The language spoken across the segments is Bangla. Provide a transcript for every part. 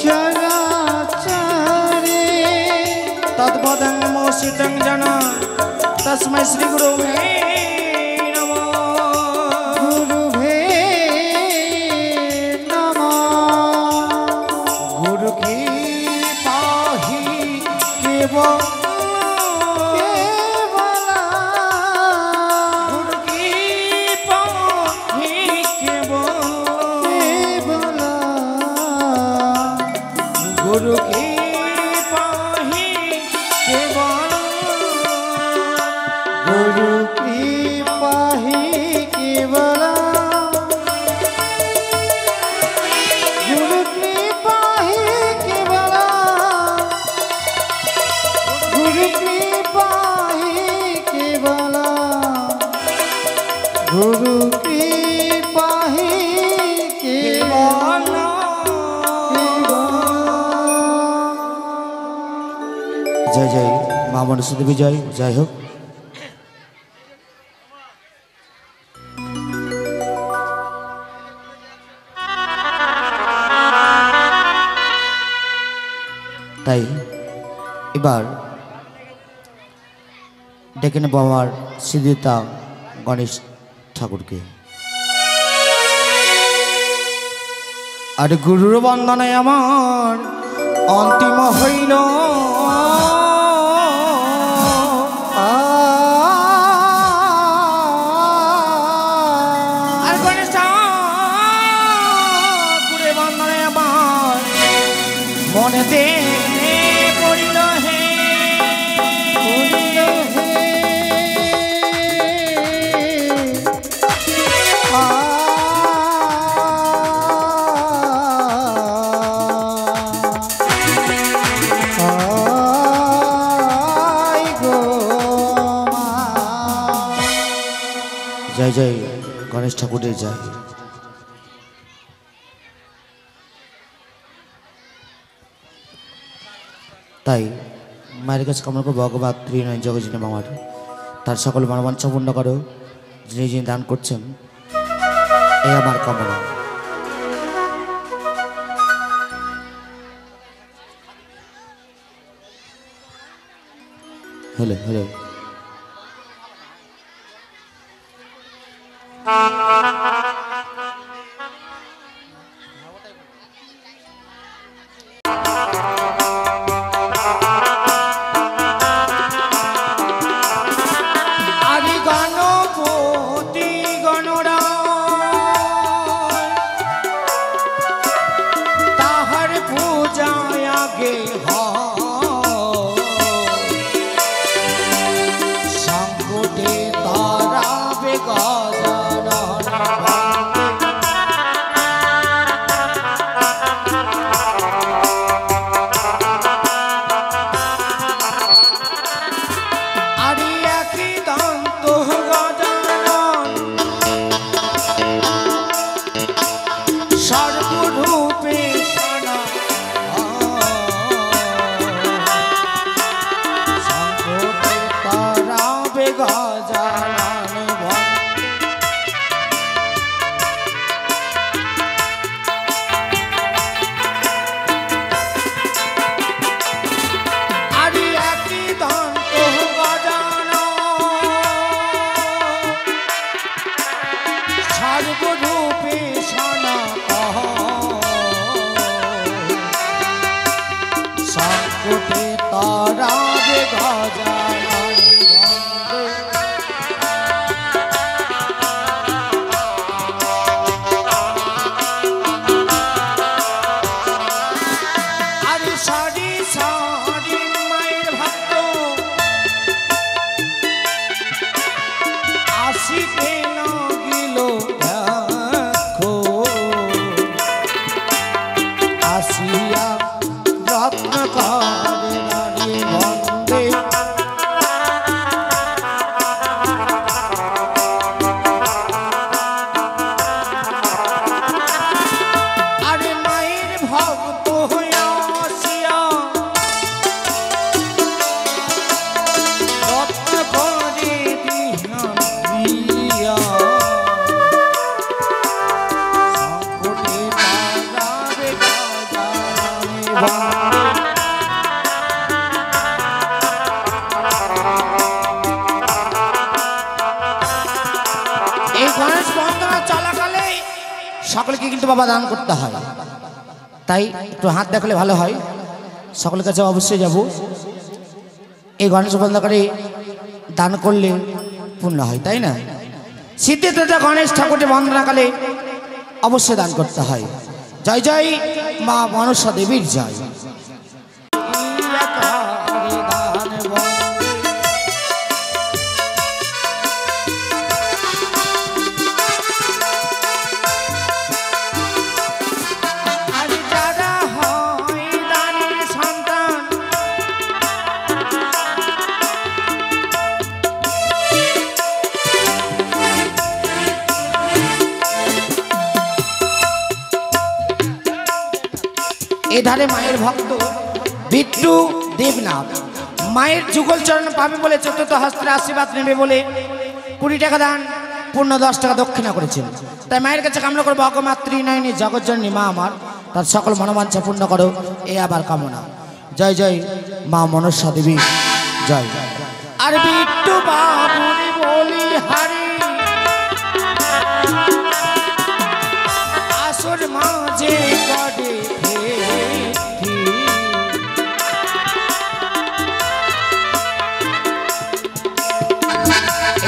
चराचरे तत्पदं मोषितं जन तस्मै श्री गुरुवे नमः। गुरुवे नमः। गुरु की पाही केवल गुरु की पाही केवल गुरु की पाही केवल गुरु की पाही केवल गुरु की पाही केवल गुरु की पाही केवल। जय जय मां मनसा देवी जय जय हो। তাই এবার ডেকে নেব আমার শ্রীদেবতা গণেশ ঠাকুরকে। আর গুরুর বন্দনে আমার অন্তিম হইল আর গণেশ ঠাকুরের বন্দনে আমার মনেতে পড়িল হে जय जय गणेश ठाकुर जय। তাই মায়ের কাছে কামনা করবো ভগবান ত্রিনয় জগজিনী মামার তার সকল মানবাঞ্ছা পূর্ণ করো যিনি যিনি দান করছেন এই আমার কামনা। হ্যালো হ্যালো সকলকে কিন্তু বাবা দান করতে হয়, তাই একটু হাত দেখালে ভালো হয়। সকলের কাছে অবশ্যই যাব। এই গণেশ বন্ধকারে দান করলে পূর্ণ হয়, তাই না? সিদ্ধিদাতা গণেশ ঠাকুরকে বন্দনাকালে অবশ্যই দান করতে হয়। জয় জয় মা মনসা দেবীর জয়। এধারে মায়ের ভক্ত বিট্টু দেবনাথ মায়ের যুগল চরণ পাবে বলে চতুর্থ হস্তের আশীর্বাদ নেবে বলে 20 টাকা দান, পূর্ণ 10 টাকা দক্ষিণা করেছেন। তাই মায়ের কাছে কামনা করবো, অগমাত্রী নয়নি জগজ্জননী মা আমার, তার সকল মনোবাঞ্ছা পূর্ণ করো, এ আবার কামনা। জয় জয় মা মনসা দেবী জয়। আর বিট্টু বাবুরি বলি হারি আসর মাঝে কাটে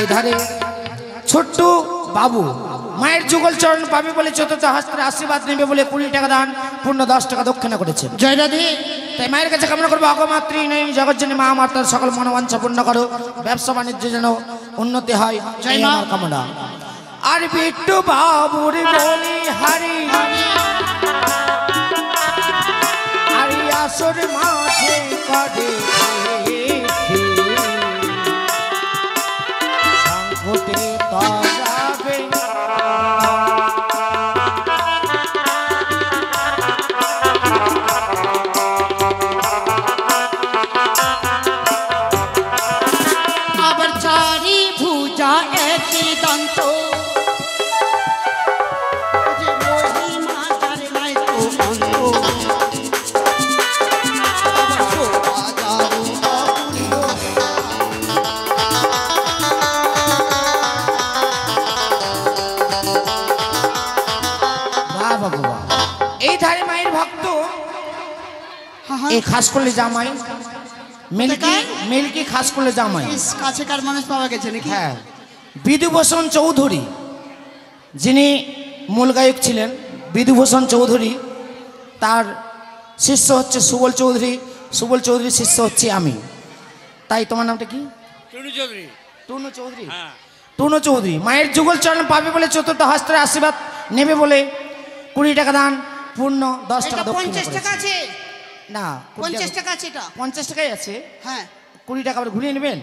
এই ধারে ছোট্ট বাবু মায়ের যুগল চরণ পাবে বলে চতুর্থ হস্তের আশীর্বাদ নেবে বলে 20 টাকা দান, পূর্ণ 10 টাকা দক্ষিণা করেছেন। জয় রাধে। তাই মায়ের কাছে কামনা করবো, অগমাত্রী নেই জগজ্জননী মা আমার, তার সকল মনোবাঞ্ছা পূর্ণ করো, ব্যবসা বাণিজ্য যেন উন্নতি হয়, জয় মা কামনা। আর বিট্টু বাবুর বলি হারি হারি আসর মাঝে কাটে সংকটে তরাবে আবার চারি ভুজা একই দন্ত যে মহিমা তার নাই তো অন্ত। আবার শোভা যারু অপূর্ব বাবা বাবা। এই ধারে মায়ের ভক্ত এই খাস করলে জামাই মিল্কি খাস করলে জামাই কাছেকার মানুষ পাওয়া গেছে নাকি? হ্যাঁ, বিধুভূষণ চৌধুরী যিনি মূল গায়ক ছিলেন, বিধুভূষণ চৌধুরী তার শিষ্য হচ্ছে সুবল চৌধুরী, সুবল চৌধুরীর শিষ্য হচ্ছে আমি। তাই তোমার নামটা কি? টুনু চৌধুরী। টুনু চৌধুরী। হ্যাঁ। টুনু চৌধুরী মায়ের যুগল চরণ পাবে বলে চতুর্থ হস্তের আশীর্বাদ নেবে বলে 20 টাকা দান, পূর্ণ 10 টাকা এটা দক্ষিণা 50 টাকা করেছেন। আছে, না 50 টাকা আছে এটা। 50 টাকাই আছে। হ্যাঁ 20 টাকা আবার ঘুরিয়ে নেবেন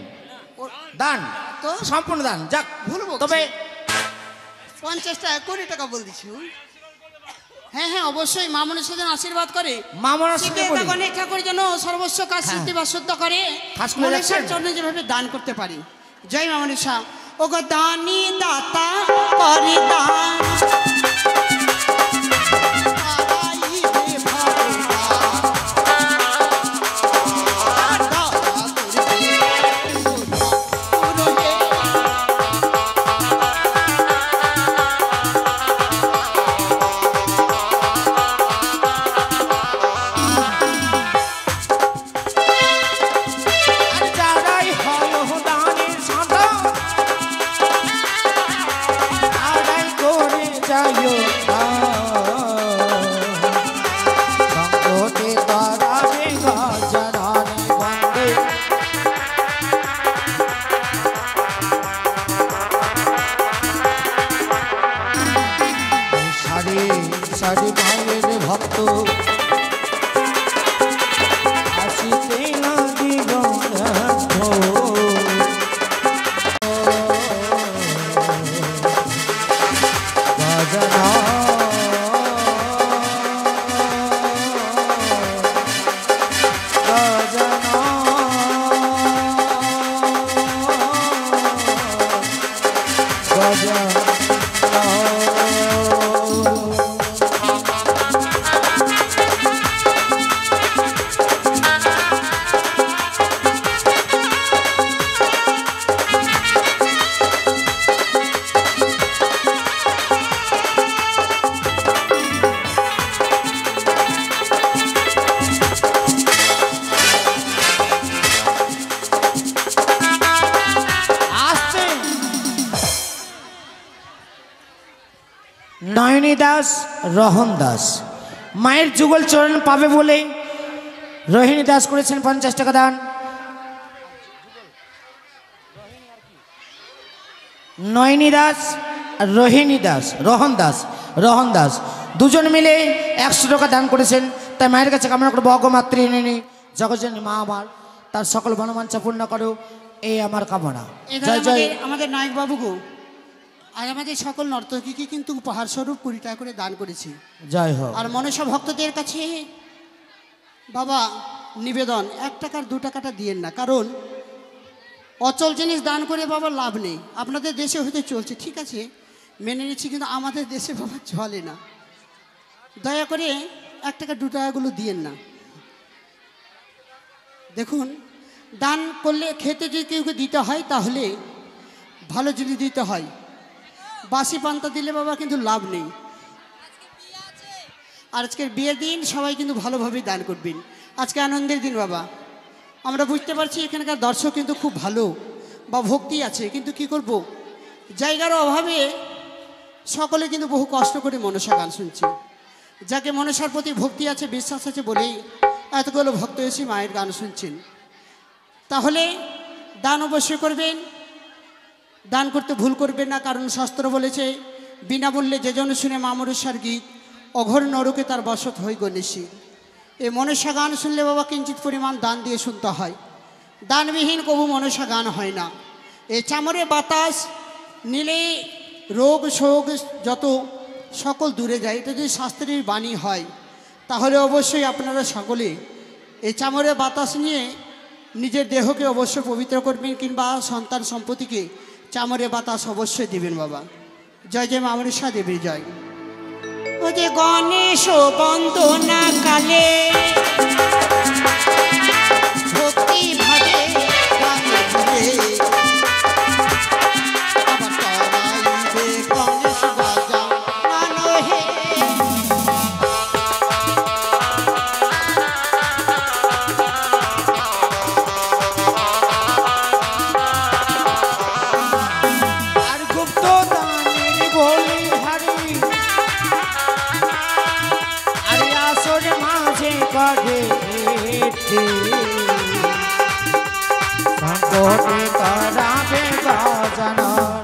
দান, তো? সম্পূর্ণ দান যাক। ভুলবো তবে 50 টাকা 20 টাকা বল দিছি। হ্যাঁ হ্যাঁ অবশ্যই মা মনসা যেন আশীর্বাদ করে, মা মনসা সিদ্ধিদাতা গণেশ ঠাকুর যেন সর্বস্ব কাজ সিদ্ধি বা শুদ্ধ করে, খাস করে মনসার যাচ্ছেন? জন্য যেভাবে দান করতে পারি। জয় মা মনসা। ও গো দানি দাতা করে দান আর যারাই হয় দানের সাদা আদায় করে যাইও সংকটে তারাবে গজরানি বন্দে। সারি সারি মায়ের ভক্ত আসিতে না দিগন্ধ গজনা গজনা দাস, রহন দাস। মায়ের যুগল চরণ পাবে বলে রোহিণী দাস করেছেন 50 টাকা দান। নয়নী দাস আর রোহিণী দাস, রহন দাস দুজন মিলে 100 টাকা দান করেছেন। তাই মায়ের কাছে কামনা করবো, অগমাত্রী নেনি জগজনী মা আমার তার সকল মনোবাঞ্ছা পূর্ণ করো, এই আমার কামনা। জয় জয়। আমাদের নায়ক বাবু গো, আর আমাদের সকল নর্তকীকে কিন্তু উপহার স্বরূপ 20 টাকা করে দান করেছি। জয় হোক। আর মনসা ভক্তদের কাছে বাবা নিবেদন, 1 টাকার 2 টাকাটা দিয়েন না, কারণ অচল জিনিস দান করে বাবা লাভ নেই। আপনাদের দেশে হয়তো চলছে, ঠিক আছে মেনে নিচ্ছি, কিন্তু আমাদের দেশে বাবা চলে না। দয়া করে 1 টাকা 2 টাকাগুলো দিয়েন না। দেখুন, দান করলে খেতে যদি কেউ দিতে হয় তাহলে ভালো জিনিস দিতে হয়, বাসি পান্তা দিলে বাবা কিন্তু লাভ নেই। আর আজকের বিয়ের দিন সবাই কিন্তু ভালোভাবেই দান করবেন। আজকে আনন্দের দিন বাবা, আমরা বুঝতে পারছি এখানকার দর্শক কিন্তু খুব ভালো বা ভক্তি আছে, কিন্তু কি করব, জায়গার অভাবে সকলে কিন্তু বহু কষ্ট করে মনসা গান শুনছি। যাকে মনসার প্রতি ভক্তি আছে, বিশ্বাস আছে বলেই এতগুলো ভক্ত এসে মায়ের গান শুনছেন। তাহলে দান অবশ্যই করবেন, দান করতে ভুল করবেন না, কারণ শাস্ত্র বলেছে বিনামূল্যে যে জন শুনে মা মনসার গীত, অঘোর নরকে তার বসত হই গণেশী। এই মনসা গান শুনলে বাবা কিঞ্চিত পরিমাণ দান দিয়ে শুনতে হয়, দানবিহীন কবু মনসা গান হয় না। এই চামরে বাতাস নিলে রোগ শোক যত সকল দূরে যায়, এটা যদি শাস্ত্রের বাণী হয় তাহলে অবশ্যই আপনারা সকলে এই চামরে বাতাস নিয়ে নিজের দেহকে অবশ্যই পবিত্র করবেন, কিংবা সন্তান সম্পত্তিকে চামরে বাতাস অবশ্যই দেবেন বাবা। জয় জয় মা মনসা দেবীর জয়। ও যে গণেশ বন্দনা কালে ভক্তি ভাবে গানে ঘুরে, আবার তরাইবে গণেশ বাজা মানো হে। আর গুপ্ত দানের বলি হারি, আরে আসর মাঝে কাটে সংকটে তারাবে গজানন।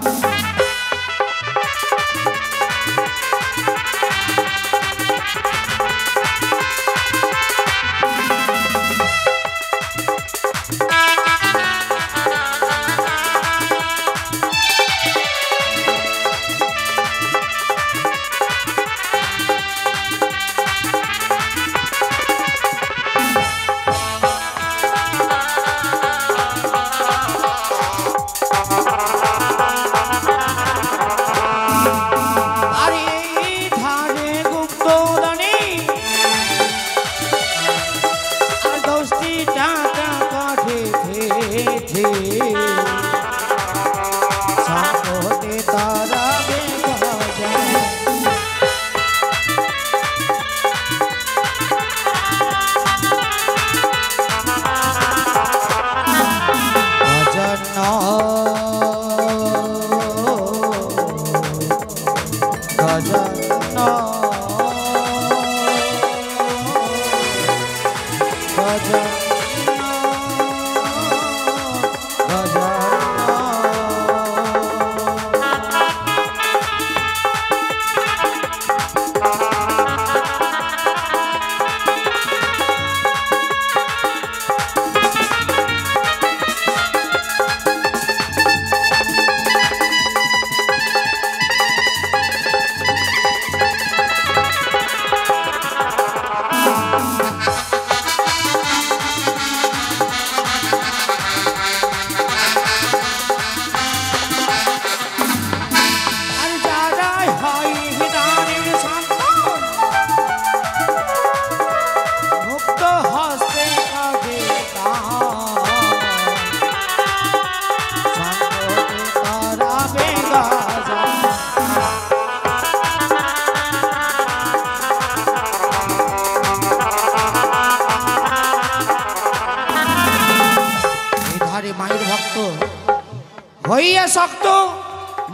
হইয়া শক্ত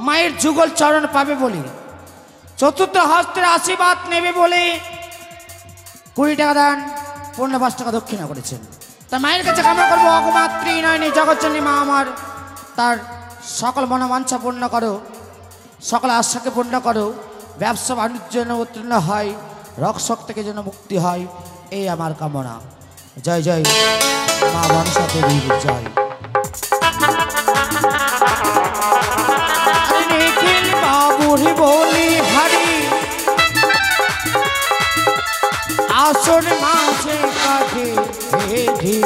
মায়ের যুগল চরণ পাবে বলে চতুর্থ হস্তের আশীর্বাদ নেবে বলে 20 টাকা দান, 15 টাকা দক্ষিণা করেছেন। তার মায়ের কাছে কামনা করবো, অগমাত্রী নয়নি জগৎজননী মা আমার, তার সকল মনোবাঞ্ছা পূর্ণ করো, সকল আশাকে পূর্ণ করো, ব্যবসা বাণিজ্য যেন উত্তীর্ণ হয়, রক্ষক থেকে যেন মুক্তি হয়, এই আমার কামনা। জয় জয় মা মনসা দেবীর জয়। নিখিল বাবুর বলি হারি আসর মাঝে কাঠে ভেড়ি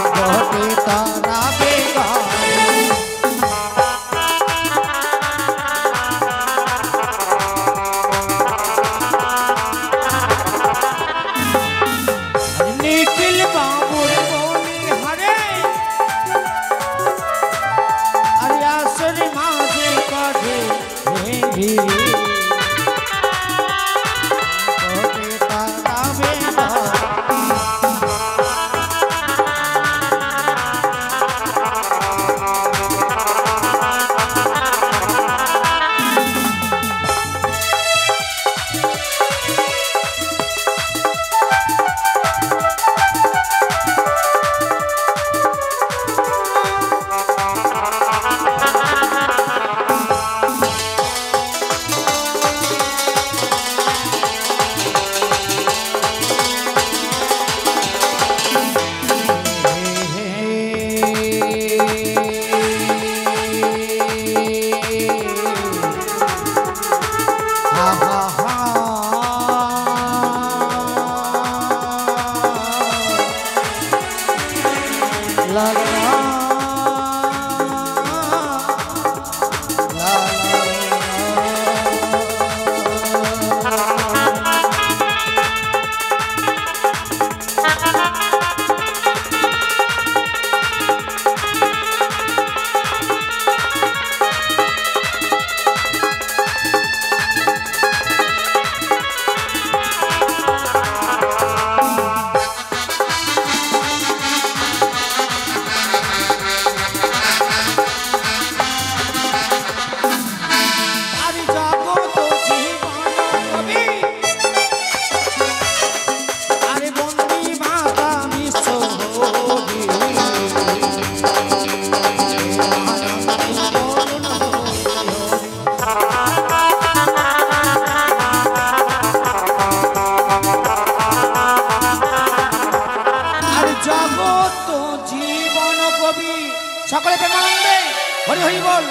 সাগরে তারা বেগারি নিখিল বাবুর বলি হারে আরে আসর মাঝে কাঠে ভেড়ি সকলে প্রেমানন্দে হরি হরি বল।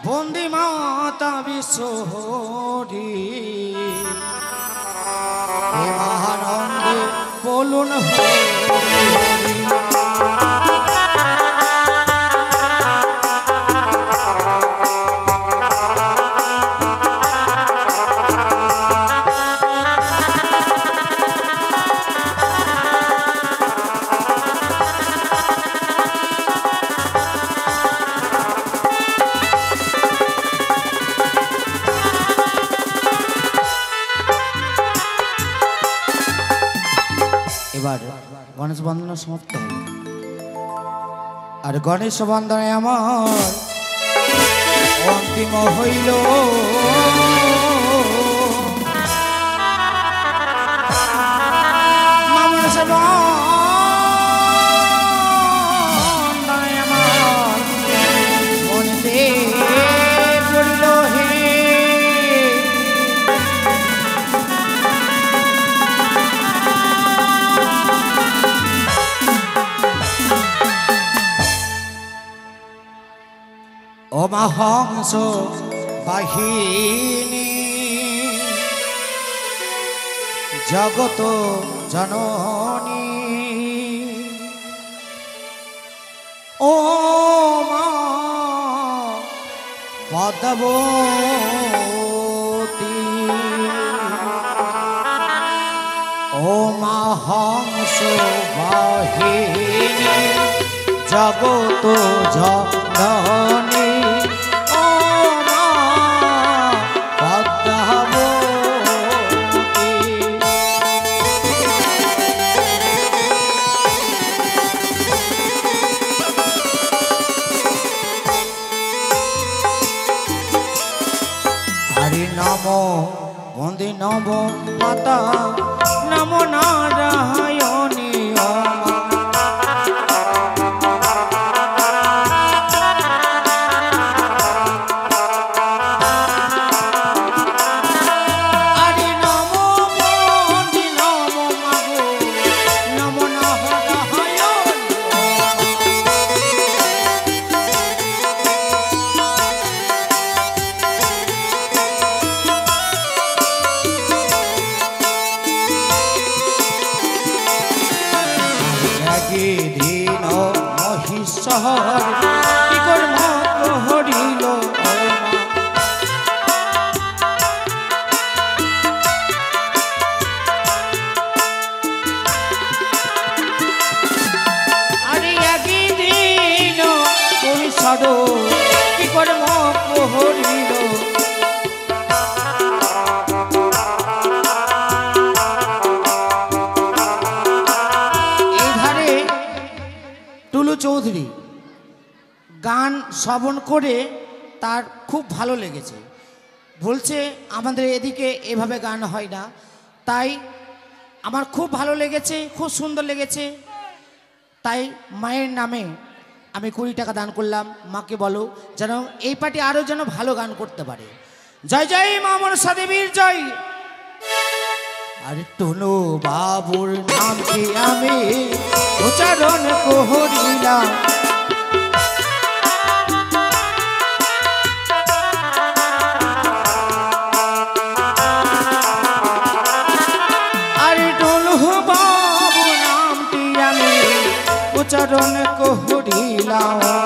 বন্দী মাতা বিশ্বহরি প্রেমানন্দে বলুন হরি। এবার গণেশ বন্দনা সমাপ্ত হল। আর গণেশ বন্দনে আমার অন্তিম হইল মামন বন্দনে আমার মনেতে পড়িল হে অমাহংস বাহিনী জগত জননী ও মা পদ্মবতী ও মা হংস বাহিনী জগত জননী ও মা পদ্মাবতী। নম বন্দে নব মাতা নম নারায়ণী ধীন মহিষহর কি কর্ম প্রহরিল আরে একই দিন মহিষর কি কর্ম প্রহরিল চৌধুরী গান শ্রবণ করে তার খুব ভালো লেগেছে, বলছে আমাদের এদিকে এভাবে গান হয় না, তাই আমার খুব ভালো লেগেছে, খুব সুন্দর লেগেছে, তাই মায়ের নামে আমি 20 টাকা দান করলাম। মাকে বলো যেন এই পার্টি আরও যেন ভালো গান করতে পারে। জয় জয় মা মনসা দেবীর জয়। আর টুনু বাবুর নামকে আমি উচ্চারণ করিলাম, আর টুনু বাবুর নামটি আমি উচ্চারণ করিলাম।